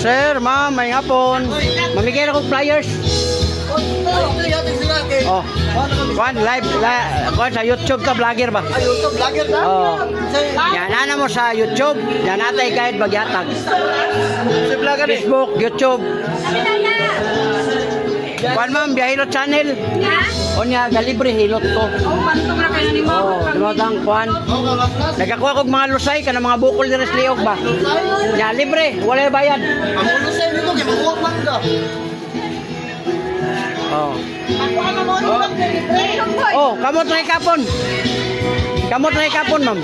sir, ma'am, may hapon. Mamigay na kong flyers. Oh, kuan live, kuan sa YouTube ka, vlogger ba? YouTube vlogger ka? Oh. Yan, ana mo sa YouTube. Yan atay guide bagyatag. Si vlogger eh. Facebook, YouTube. Kuan ma'am, Biyahilot channel. Onya, galibre hilot ko. Oh, dumagang kuan. Nagakuha kog mga lusay kana mga bukol diri sa liog ba. Ya libre, wala bayad. Ang ulo sa inyo kay makuha man ka. Oh. Oh, kamot na kapon. Kamot na kapon, ma'am.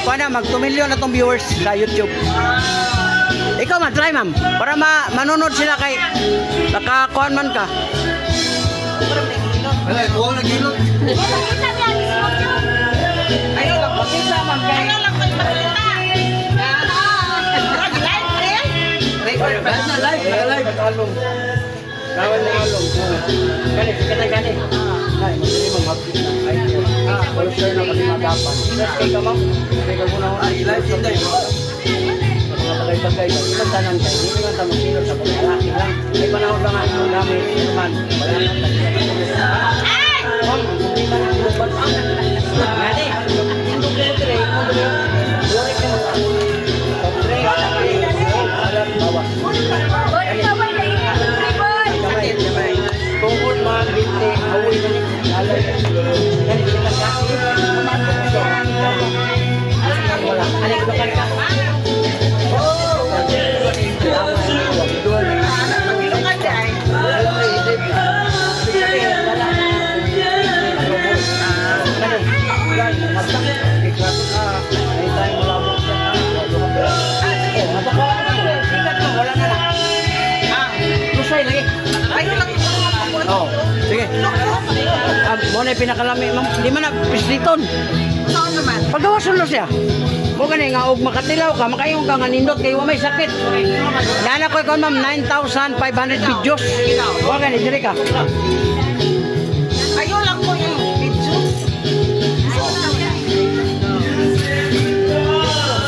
Kuan na mag 2 million na tong viewers sa YouTube. Ikaw mag-try, ma'am. Para manunod sila kay nakakuan man ka. Ay, kuha na gilot. Ayaw lang pakita, ma'am. Ayaw lang pakita. Live. Along. Kawan na along. Gani, gani. Ay, madali mong mag-update na. Ay, all share na pati magapan. Kay ka, ma'am. Kay ka muna ako. Live sa tayo. Mga tagay-tagay. Ilang tanan kayo. Hindi naman tayo magsilot sa pagkalaki lang. May panahon lang ang gamit. Naman. Wala na tayo. Ma'am, hindi ka na lubat. Gani. Ang dugay-dugay. Lurik na mo. Tungkol mga binti, awoy na rin. Alay. Ganit kita kasi. Wala. Alay ko ka ka. Oh, sige. Mo na pinakalami, ma'am. Di man na pisliton. Saan naman? Paggawas ulo siya. Mo gani nga og makatilaw ka, makayong ka nga nindot kay wa may sakit. Dana ko kon ma'am 9,500 videos. Mo gani diri ka. Ayaw lang ko yung video.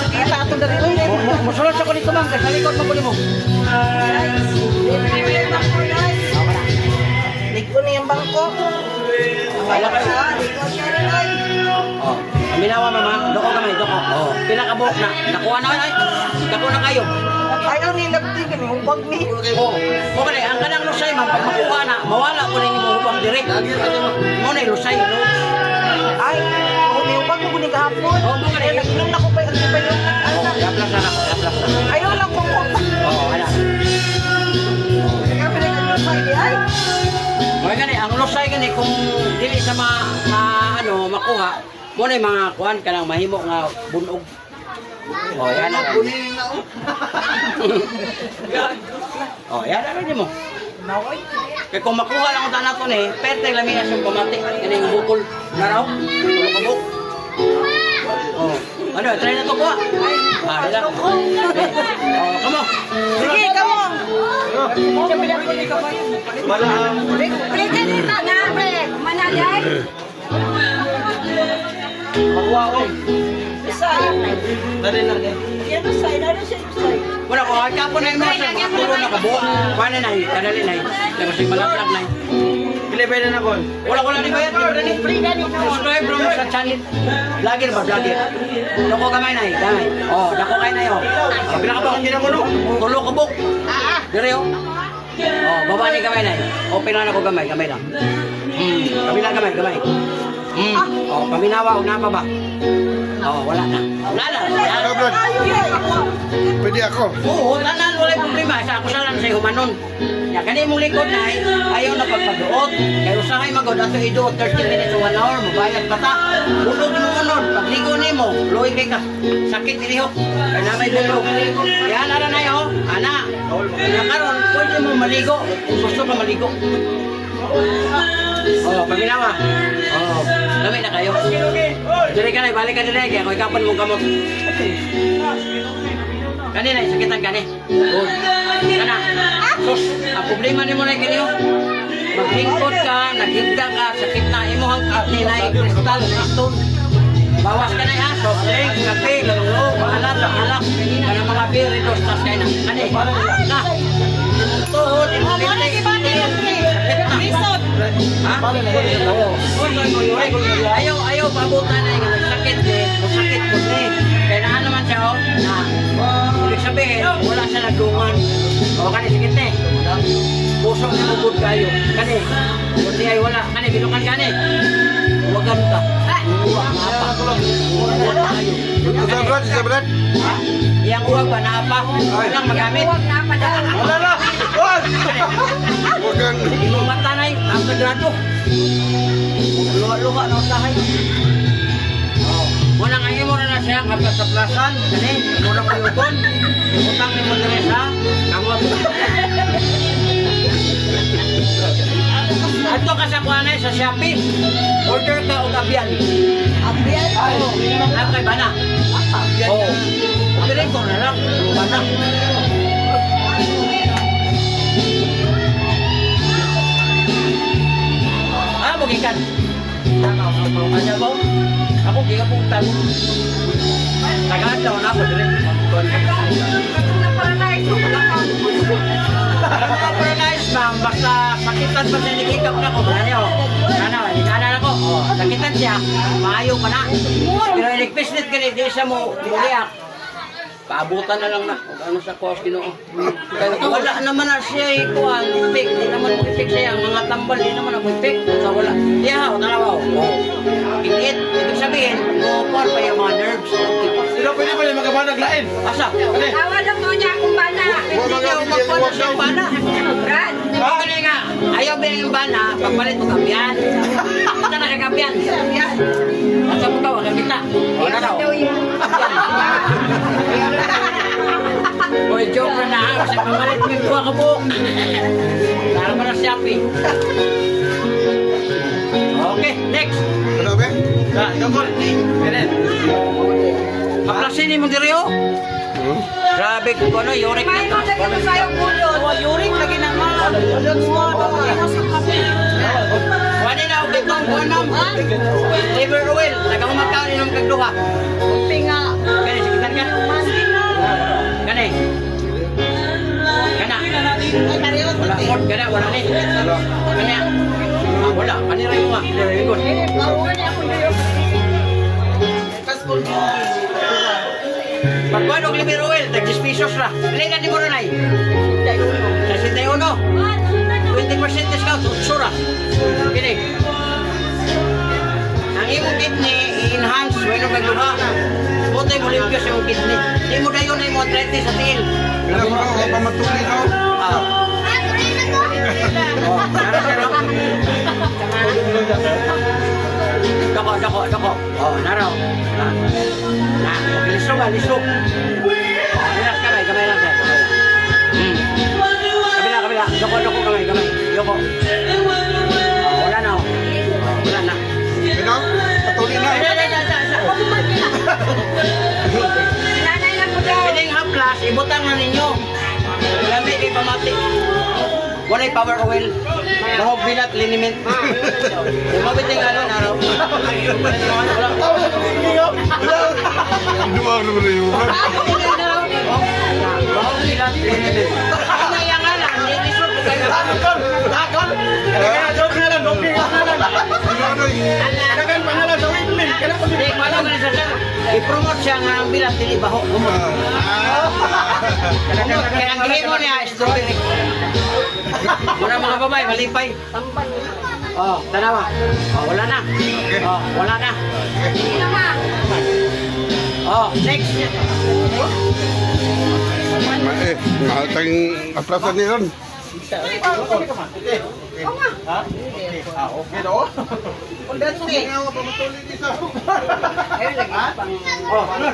Sige, tato na rin. Musulod sa ko dito ma'am, kasi likod mo ko mo. Ligo na yung bangko. Wala kayo. Oh, aminawa mama, doko kamay, doko. Oh, pila ka buhok na. Nakuha na ay. Nakuha na kayo. Ayaw nila tingin ni hubag ni. Oh, mo gani ang kanang lusay ma'am pag makuha na, mawala ko na imong hubang direct. Mo na lusay no. Ay, ni hubag ko ni kahapon. Oh, mo gani Nagnom na ko pa yung pa yung oh, yaplas na ako, yaplas na. ayaw lang ko ko. Oh, ana. Kaya pinag-lusay di ay. Mo gani ang lusay gani kung dili sa ano makuha, mo na mga kuan kanang mahimo nga bunog. Oh, yan na. Oh, yan na rin mo. Naway. Kaya kung makuha lang ang tanaton eh, perte lang yung asong pamati. Yan yung bukol na raw. Tulog ka buk. Oh. Ano, try na to ko ah. Hala. Oh, kamo. Sige, kamo. Wala. Pwede dito na, pre. Manalay. Makuha ko. Isa. Dali na rin. Yan ang side. Ano siya yung side? Wala ko, ay kapo na yung mga sa tulong na kabuo. Paano na yun? Kadali na yun. Tapos yung malaplag na yun. Pilipay na ko. Wala ni bayad. Free na yun. Subscribe bro sa channel. Vlogger ba? Vlogger. Dako kamay na yun. Kamay. Oh, dako kayo na yun. Pinakabok. Tulong ka buk. Dire yun. Oh, baba ni kamay na yun. Oh, pinana ko gamay. Gamay lang. Kabila gamay. Gamay. Oh, paminawa. Unapa ba? Oh, wala na. Wala na. Pwede ako. Oo, tanan wala problema sa ako sa lang sa humanon. Ya kani mong likod na ayaw na pagpaduot. Kay usahay magod ato iduot 30 minutes to 1 hour mabayad pata. Bulog mo unod pagligo nimo, luoy kay ka. Sakit diliho. Kay na may bulog. Yan ara na yo, ana. Ya karon pwede mo maligo kung gusto ka maligo. Oh, paminawa. Oh, dami na kayo. Dire ka na, balik ka dire kay ako ikapan mong kamot. Kanina, sakitan ka ni. Good. Kana. Sus, ang problema ni mo na kaniyo. Maglingkod ka, naghigda ka, sakit na imo ang ninay kristal, stone. Bawas ka na ha. Soft drink, kape, lalo, maalat, alak. Kana mga beer, dos, tas kayo na. Kani, na. Tuhod, impitik. Risot. Ha? Oo. Ayaw, pabutan na yung sakit eh. Sakit po eh. Kaya naan naman siya, oh, na. Ibig sabihin, wala siya nagdungan. O, kani, sikit eh. Pusok na bubod kayo. Kani, kundi ay wala. Kani, binukan kani. Huwagan ka. Huwag, naapa. Huwag kayo. Isa berat. Yang huwag ba, naapa? Walang magamit. Huwag na padaan. Wala na. Wag. Huwag Yung mata na yun, ang kadrado. Luha-luha na usahay. Muna nga mo na siya, kaplas-plasan. Kani, muna ko yung kon. Utang ni Monteresa. Kamot. Ato ka sa kuhanay sa Shopee. Order ka o kabiyan. Abiyan. Ang kay Bana. Oo. Orderin ko na lang. Bana. Magikan. Ano ba? Ako giga po tago. Tagaan daw na ako dire. Paradise ma'am, basta sakitan pa siya nagikap na ko. Ano, hikanan ako. Sakitan siya, maayo pa na. Pero nagpislit ka di siya mo uliak. Paabutan na lang na. Ano sa course Ginoo. Kaya wala naman na siya ikuan, fake. Di naman mo fake siya. Ang mga tambal, di naman ako fake. Sa wala. Di ha, tanawa. Kinit. Ibig sabihin, kukuan pa yung mga nerves. Sino pwede pa yung magabanag lain? Asa? Tawa lang mo niya akong bana. Hindi niya magpanos yung bana. Brad. Kaya nga, ayaw ba yung bana, pagpalit mo kapiyan. Ito na kakapiyan. At sa bukaw, kakita. O na daw. Oy, joke na ha. Kasi pamalit mo yung buha ka po. Para mo na Shopee. Okay, next. Ano ba? Dogol. Ganun. Paklasinin mo diri oh. Grabe ko ano, yurik May mo lagi mo sa'yo bulot. yurik lagi naman. Wala na ako bitong kuanam. Liver oil. Tagang magkaon inom kag duha. Pinga. Kani sikitan ka. Kani. Kana. Wala mort kana wala ni. Kana. Wala. Kani rin mo. Very good. Pagkuhan og liver oil, tag-10 pesos ra. Dili na di mo rin ay. Sa 61. 20% discount, sura. Kini. Ang imong kidney, i-enhance, wala kang luha. Butay mo limpyo sa imong kidney. Di mo dayon na imong arthritis sa tiil. Wala mo ako pamatuli ako. Nara siya lang. Dako. Naraw. Lisog. Relax kamay lang siya. Kabila. Doko kamay. Doko. Wala na. Ano? Patuli na. Nanay na po daw. Piling haplas, ibutang na ninyo. Lamig kay pamati. Walay power oil. Mahog bilat, liniment. Mabiting ano, naraw. Dua naman na yun. Mahog bilat, liniment. Ano yung nga lang, hindi sure po kayo. Takon! Hindi, wala man sa sir. I-promote siya nga ang bilat, hindi baho. Kaya ang gawin mo niya, strawberry. Muna mga babae, malipay. Oh, tanawa. Oh, wala na. Oh, wala na. Hindi naman. Oh, next. Mahal tayong aplasan ni Ron. Okay daw. Oh, ano?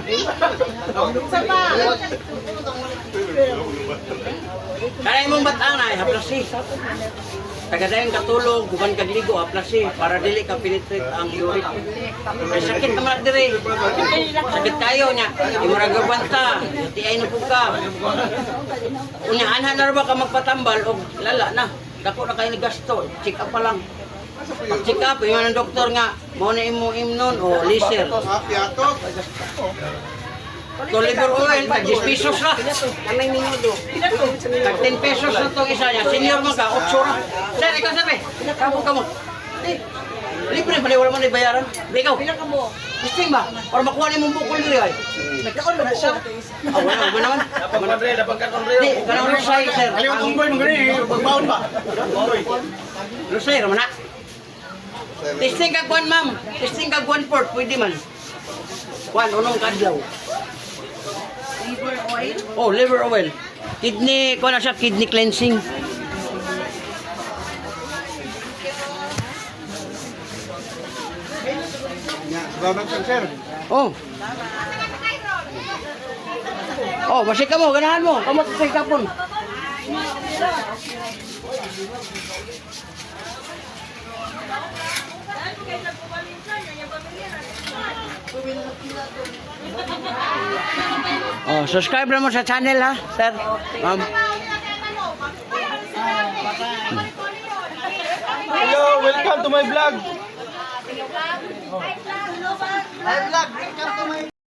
Kaya mong batang na, haplasi. Tagadayang katulog, bukan kagligo, haplasi, para dili ka penetrate ang uric. May sakit naman diri. Sakit kayo niya. Imuragabanta, tiay na po ka. Unya, anhan na ba ka magpatambal o lala na. Dako na kayo ni gasto, check up pa lang. Pag-check up, yung ng doktor nga, mo na imo imnon o laser. To liver oil, tag 10 pesos na. Namay minudo. Tag 10 pesos na itong isa niya. Senior man ka, 8 ra. Sir, ikaw sabi. Kamo. Libre ba wala man bayaran? Ikaw. Pila ka mo? Listing ba? Para makuha ni mong bukol diri ay. Nagkaon ba na siya? Wala naman. Di, kanang rusay, sir. Aliw kong boy, magaling, pagbaon ba? Rusay, raman na. Testing kag 1, ma'am. Testing kag 1/4, pwede man. 1, unong kadlaw. Liver oil? Oh, liver oil. Kidney, ko na siya, kidney cleansing. Salamat yan, sir. Oh. Oh, basik ka mo, ganahan mo. Kamu sa kapon. Oh, subscribe na mo sa channel ha, sir. Ma'am. Hello, welcome to my vlog. Ay, vlog. Welcome to my